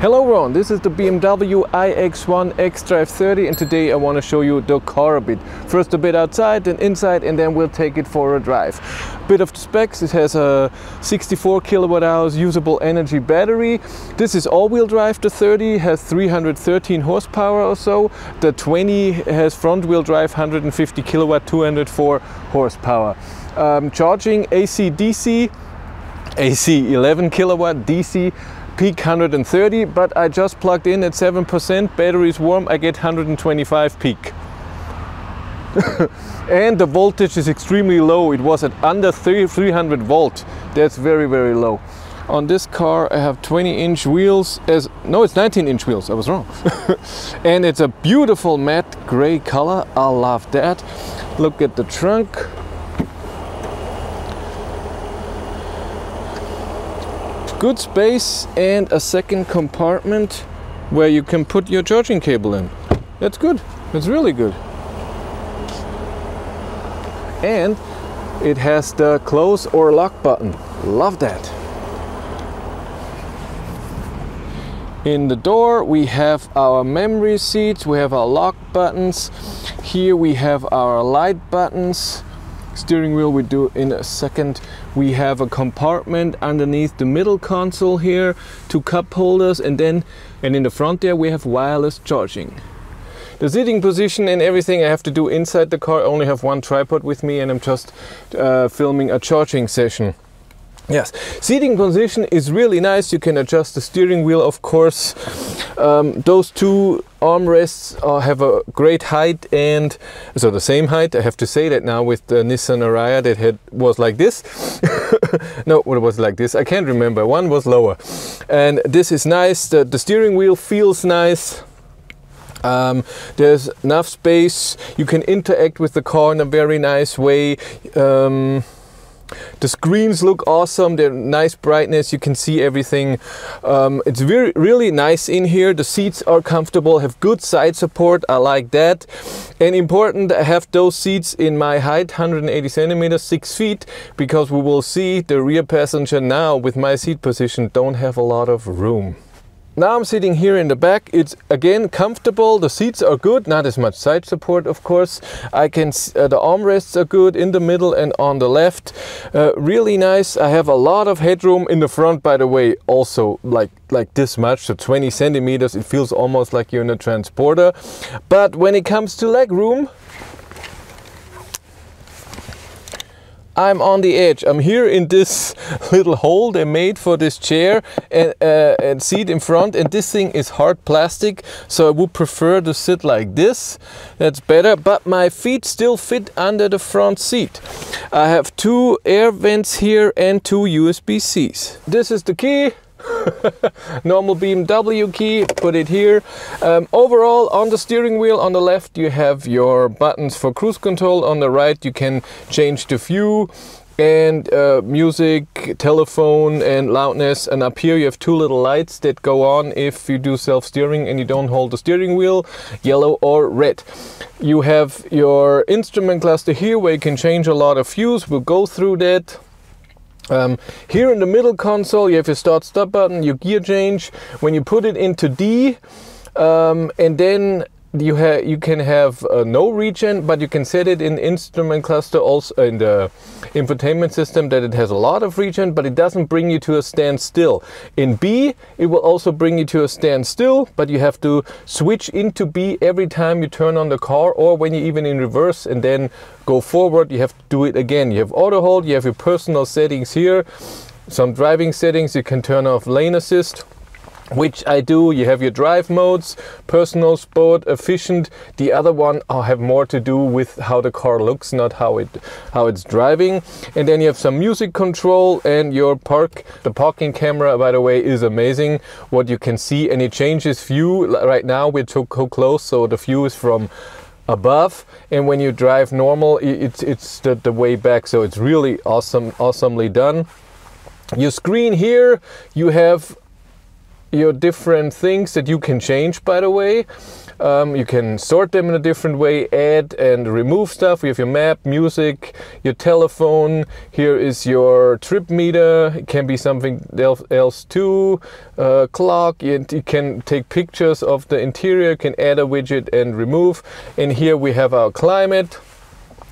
Hello everyone, this is the BMW iX1 xDrive 30 and today I want to show you the car a bit. First a bit outside, then inside, and then we'll take it for a drive. Bit of the specs: it has a 64 kilowatt hours usable energy battery. This is all-wheel drive. The 30 has 313 horsepower or so. The 20 has front-wheel drive, 150 kilowatt, 204 horsepower. Charging AC DC, AC 11 kilowatt, DC peak 130, but I just plugged in at 7%, battery is warm, I get 125 peak. And the voltage is extremely low. It was at under 300 volt. That's very, very low. On this car I have 20-inch wheels, no, it's 19-inch wheels, I was wrong. And it's a beautiful matte gray color, I love that. Look at the trunk. Good space and a second compartment where you can put your charging cable in. That's good. It's really good. And it has the close or lock button. Love that. In the door we have our memory seats, we have our lock buttons. Here we have our light buttons. Steering wheel we do in a second. We have a compartment underneath the middle console here, two cup holders, and in the front there we have wireless charging. The sitting position and everything I have to do inside the car. I only have one tripod with me and I'm just filming a charging session. Yes, seating position is really nice. You can adjust the steering wheel, of course. Those two armrests have a great height, and so the same height. I have to say that now with the Nissan Ariya that was like this. No, it was like this. I can't remember. One was lower, and this is nice. The steering wheel feels nice. There's enough space. You can interact with the car in a very nice way. The screens look awesome, they're nice brightness, you can see everything. It's really nice in here. The seats are comfortable, have good side support, I like that. And important, I have those seats in my height, 180 centimeters, 6 feet, because we will see the rear passenger now with my seat position don't have a lot of room. Now I'm sitting here in the back. It's again comfortable. The seats are good, not as much side support, of course. The armrests are good in the middle and on the left. Really nice. I have a lot of headroom in the front, by the way, also like this much, so 20 centimeters. It feels almost like you're in a transporter. But when it comes to leg room, I'm on the edge. I'm here in this little hole they made for this chair and seat in front, and this thing is hard plastic, so I would prefer to sit like this. That's better, but my feet still fit under the front seat. I have two air vents here and two USB-Cs. This is the key. Normal BMW key, put it here. Overall, on the steering wheel on the left you have your buttons for cruise control. On the right you can change the view and music, telephone and loudness, and up here you have two little lights that go on if you do self-steering and you don't hold the steering wheel, yellow or red. You have your instrument cluster here where you can change a lot of views. We'll go through that. Here in the middle console you have your start-stop button, your gear change. When you put it into D, and then you can have no regen, but you can set it in instrument cluster, also in the infotainment system, that it has a lot of regen, but it doesn't bring you to a standstill. In B it will also bring you to a standstill, but you have to switch into B every time you turn on the car, or when you even in reverse and then go forward you have to do it again. You have auto hold, you have your personal settings here, some driving settings. You can turn off lane assist, which I do. You have your drive modes, personal, sport, efficient. The other one have more to do with how the car looks, not how it's driving. And then you have some music control and your the parking camera, by the way, is amazing what you can see, and it changes view. Right now we're too close, so the view is from above, and when you drive normal it's the way back, so it's really awesomely done. Your screen here, you have your different things that you can change, by the way. You can sort them in a different way, add and remove stuff. You have your map, music, your telephone. Here is your trip meter. It can be something else too. Clock. You can take pictures of the interior. You can add a widget and remove. And here we have our climate,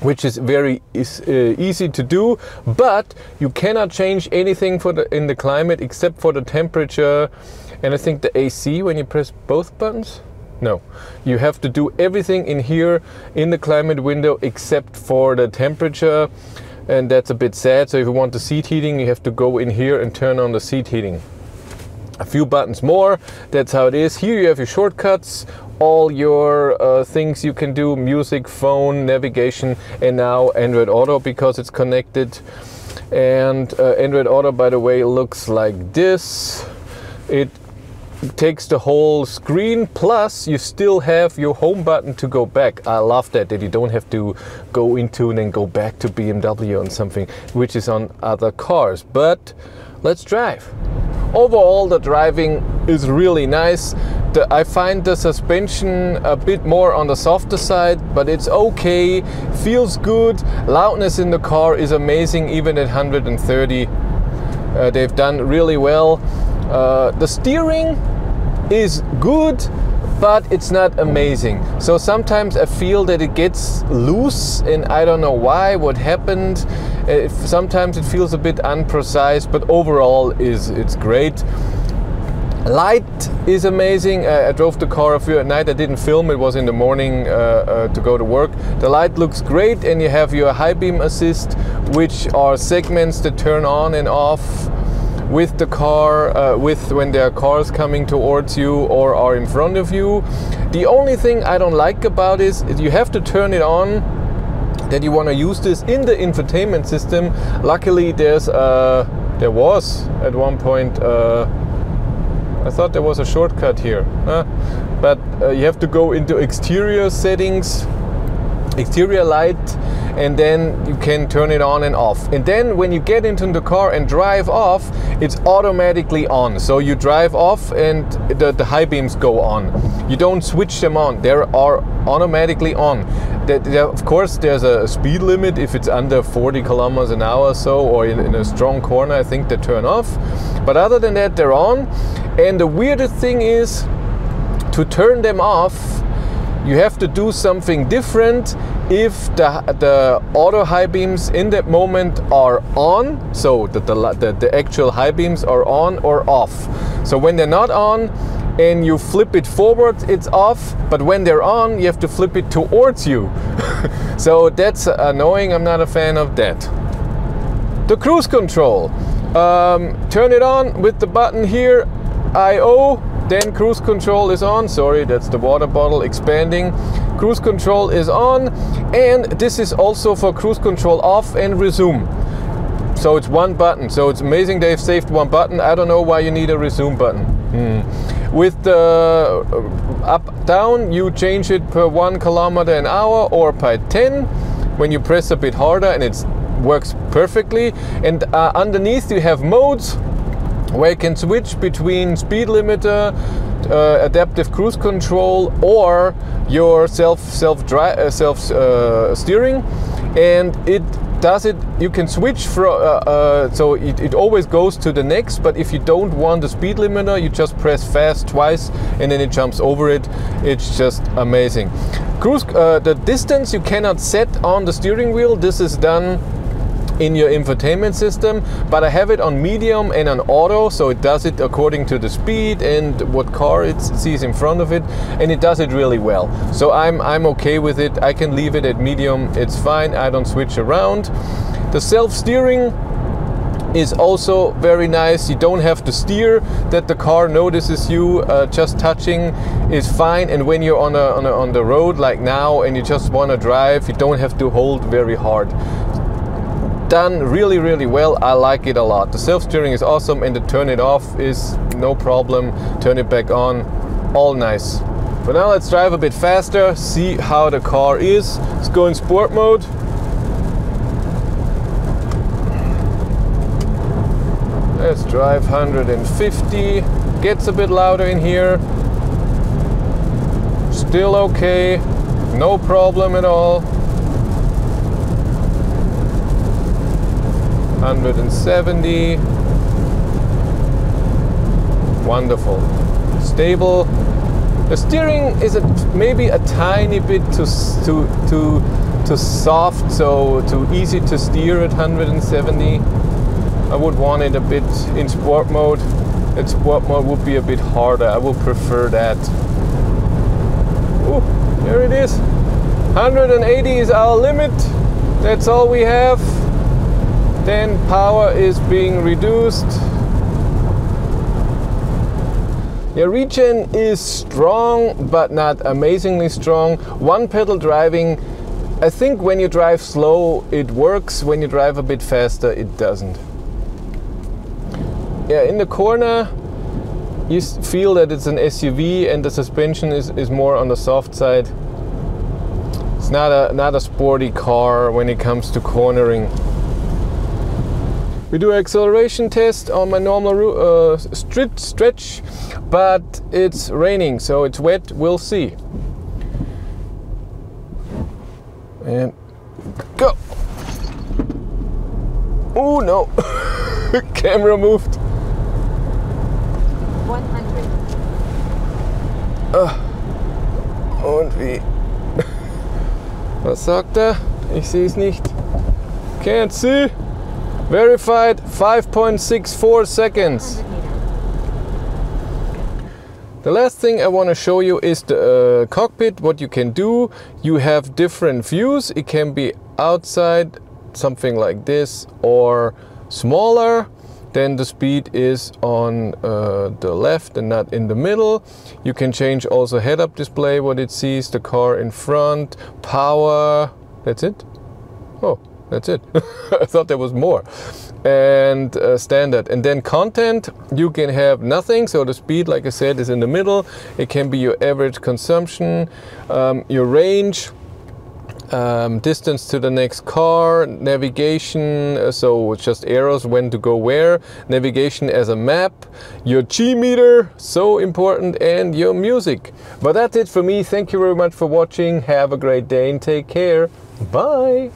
which is very easy to do, but you cannot change anything in the climate except for the temperature and I think the AC when you press both buttons. No, you have to do everything in here in the climate window except for the temperature, and that's a bit sad. So if you want the seat heating, you have to go in here and turn on the seat heating. A few buttons more, that's how it is. Here you have your shortcuts, all your things you can do, music, phone, navigation, and now Android Auto because it's connected. And Android Auto, by the way, looks like this. It takes the whole screen, plus you still have your home button to go back. I love that you don't have to go into and then go back to BMW and something, which is on other cars. But let's drive. Overall, the driving is really nice. I find the suspension a bit more on the softer side, but it's okay, feels good. Loudness in the car is amazing, even at 130. They've done really well. The steering is good, but it's not amazing. So sometimes I feel that it gets loose and I don't know why, what happened. Sometimes it feels a bit unprecise, but overall it's great. Light is amazing. I drove the car a few at night. I didn't film, it was in the morning to go to work. The light looks great, and you have your high beam assist, which are segments that turn on and off with the car, when there are cars coming towards you or are in front of you. The only thing I don't like about it is you have to turn it on that you want to use this in the infotainment system. Luckily there was at one point I thought there was a shortcut here, but you have to go into exterior settings, exterior light, and then you can turn it on and off. And then when you get into the car and drive off, it's automatically on. So you drive off and the high beams go on. You don't switch them on, they are automatically on. Of course there's a speed limit if it's under 40 kilometers an hour or so, or in a strong corner I think they turn off. But other than that, they're on. And the weirdest thing is, to turn them off, you have to do something different if the auto high beams in that moment are on, so that the actual high beams are on or off. So when they're not on and you flip it forward, it's off, but when they're on, you have to flip it towards you. So that's annoying, I'm not a fan of that. The cruise control. Turn it on with the button here, I/O, then cruise control is on. Sorry, that's the water bottle expanding. Cruise control is on, and this is also for cruise control off and resume. So it's one button. So it's amazing they've saved one button. I don't know why you need a resume button. With the up down, you change it per 1 kilometer an hour or per 10. When you press a bit harder, and it works perfectly. And underneath you have modes where you can switch between speed limiter, adaptive cruise control, or your self steering, and it does it. You can switch from so it always goes to the next, but if you don't want the speed limiter, you just press fast twice and then it jumps over it. It's just amazing. Cruise the distance you cannot set on the steering wheel. This is done in your infotainment system, but I have it on medium and on auto, so it does it according to the speed and what car it sees in front of it, and it does it really well. So I'm okay with it. I can leave it at medium, it's fine, I don't switch around. The self-steering is also very nice. You don't have to steer, that the car notices you. Just touching is fine, and when you're on the road like now and you just want to drive, you don't have to hold very hard. Done really, really well. I like it a lot. The self-steering is awesome, and to turn it off is no problem. Turn it back on, all nice. But now let's drive a bit faster, see how the car is. Let's go in sport mode. Let's drive 150. Gets a bit louder in here. Still okay, no problem at all. 170. Wonderful. Stable. The steering is maybe a tiny bit too soft, so too easy to steer at 170. I would want it a bit in sport mode. And sport mode would be a bit harder. I would prefer that. Ooh, there it is. 180 is our limit. That's all we have. Then power is being reduced. Yeah, regen is strong, but not amazingly strong. One pedal driving, I think when you drive slow, it works. When you drive a bit faster, it doesn't. Yeah, in the corner, you feel that it's an SUV and the suspension is more on the soft side. It's not a sporty car when it comes to cornering. We do an acceleration test on my normal stretch, but it's raining, so it's wet. We'll see. And go. Oh no, camera moved. 100. Und wie? Was sagt er? Ich sehe es nicht. Can't see. Verified 5.64 seconds. The last thing I want to show you is the cockpit, what you can do. You have different views. It can be outside, something like this, or smaller. Then the speed is on the left and not in the middle. You can change also head-up display, what it sees, the car in front, power. That's it? Oh, that's it. I thought there was more. And standard. And then content, you can have nothing. So the speed, like I said, is in the middle. It can be your average consumption, your range, distance to the next car, navigation, so just arrows when to go where, navigation as a map, your G meter, so important, and your music. But that's it for me. Thank you very much for watching. Have a great day and take care. Bye.